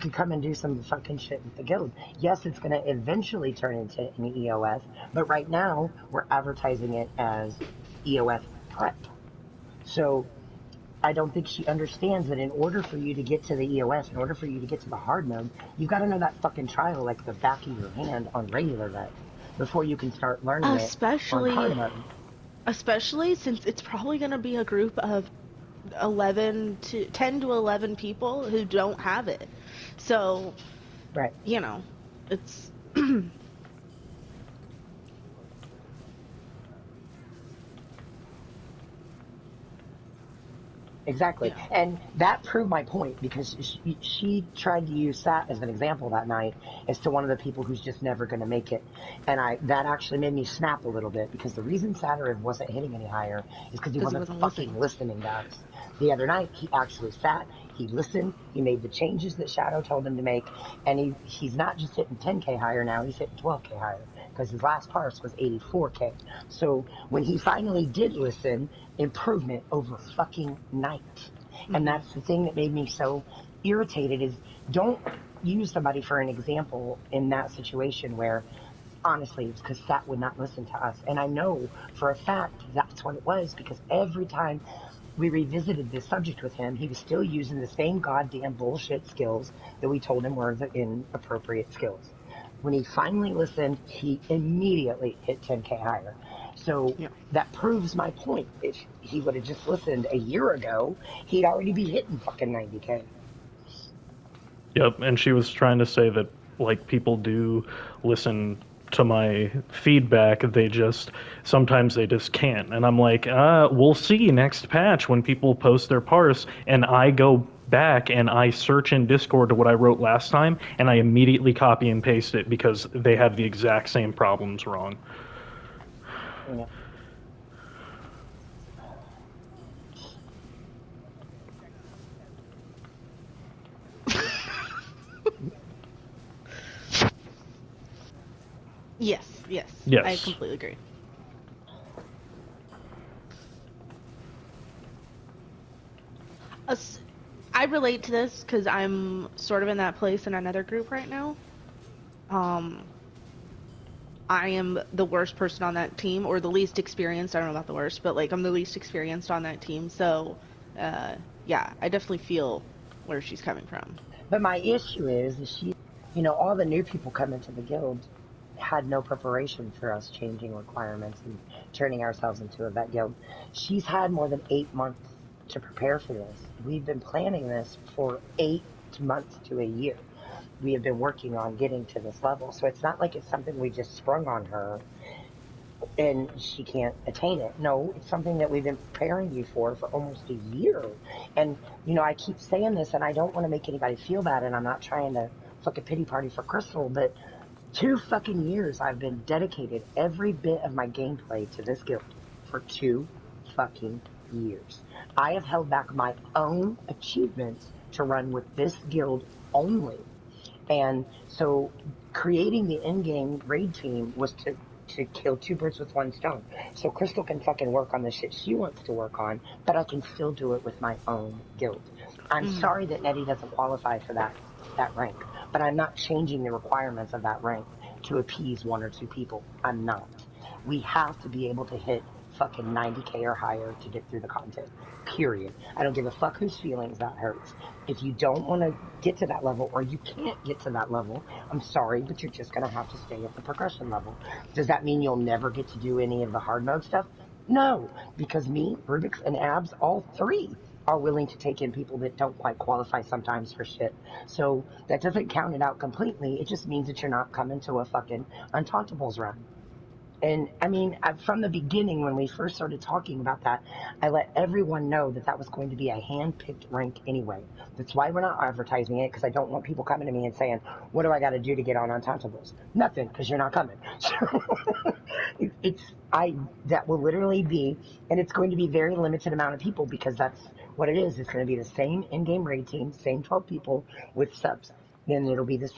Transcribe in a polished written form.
can come and do some fucking shit with the guild. Yes, it's going to eventually turn into an EOS, but right now we're advertising it as EOS prep. So I don't think she understands that in order for you to get to the EOS, in order for you to get to the hard mode, you've got to know that fucking trial like the back of your hand on regular mode before you can start learning it on hard Especially, mode. especially since it's probably going to be a group of 11 to 10 to 11 people who don't have it. So, Right. you know, it's Exactly. yeah. And that proved my point because she tried to use that as an example that night as to one of the people who's just never going to make it. And that actually made me snap a little bit because the reason Saturav wasn't hitting any higher is because he Because he wasn't wasn't fucking listening. listening to us. The other night, he actually sat, he listened, he made the changes that Shadow told him to make, and he's not just hitting 10K higher now, he's hitting 12K higher because his last parse was 84K. So when he finally did listen, improvement over fucking night. And Hmm. that's the thing that made me so irritated is don't use somebody for an example in that situation where honestly it's because Sat would not listen to us. And I know for a fact that's what it was because every time we revisited this subject with him, he was still using the same goddamn bullshit skills that we told him were the inappropriate skills. When he finally listened, he immediately hit 10K higher. So Yeah. that proves my point. If he would have just listened a year ago, he'd already be hitting fucking 90K. Yep, and she was trying to say that like people do listen to my feedback, they just sometimes they just can't. And I'm like, we'll see next patch when people post their parse and I go back and I search in Discord to what I wrote last time and I immediately copy and paste it because they have the exact same problems wrong. Yeah. Yes, yes. I Yes. completely agree. Us- I relate to this because I'm sort of in that place in another group right now. Um, I am the worst person on that team, or the least experienced. I don't know about the worst, but like I'm the least experienced on that team. So, uh, yeah, I definitely feel where she's coming from. But my issue is all the new people coming to the guild had no preparation for us changing requirements and turning ourselves into a vet guild. She's had more than 8 months to prepare for this. We've been planning this for 8 months to a year. We have been working on getting to this level. So it's not like it's something we just sprung on her and she can't attain it. No, it's something that we've been preparing you for almost a year. And, I keep saying this and I don't want to make anybody feel bad and I'm not trying to fucking pity party for Crystal, but 2 fucking years I've been dedicated every bit of my gameplay to this guild for 2 fucking years. I have held back my own achievements to run with this guild only. And so creating the in-game raid team was to kill two birds with one stone. So Crystal can fucking work on the shit she wants to work on, but I can still do it with my own guild. I'm Hmm. sorry that Nettie doesn't qualify for that rank, but I'm not changing the requirements of that rank to appease one or two people. I'm not. We have to be able to hit fucking 90K or higher to get through the content. Period. I don't give a fuck whose feelings that hurts. If you don't want to get to that level or you can't get to that level, I'm sorry, but you're just going to have to stay at the progression level. Does that mean you'll never get to do any of the hard mode stuff? No, because me, Rubik's, and Abs, all three are willing to take in people that don't quite qualify sometimes for shit. So that doesn't count it out completely. It just means that you're not coming to a fucking Untauntables run. And I mean, from the beginning, when we first started talking about that, I let everyone know that that was going to be a hand-picked rank anyway. That's why we're not advertising it, because I don't want people coming to me and saying, "What do I got to do to get on Untauntables?" Nothing, because you're not coming. So it's I that will literally be, and it's going to be very limited amount of people because that's what it is. It's going to be the same in-game raid team, same 12 people with subs. Then it'll be the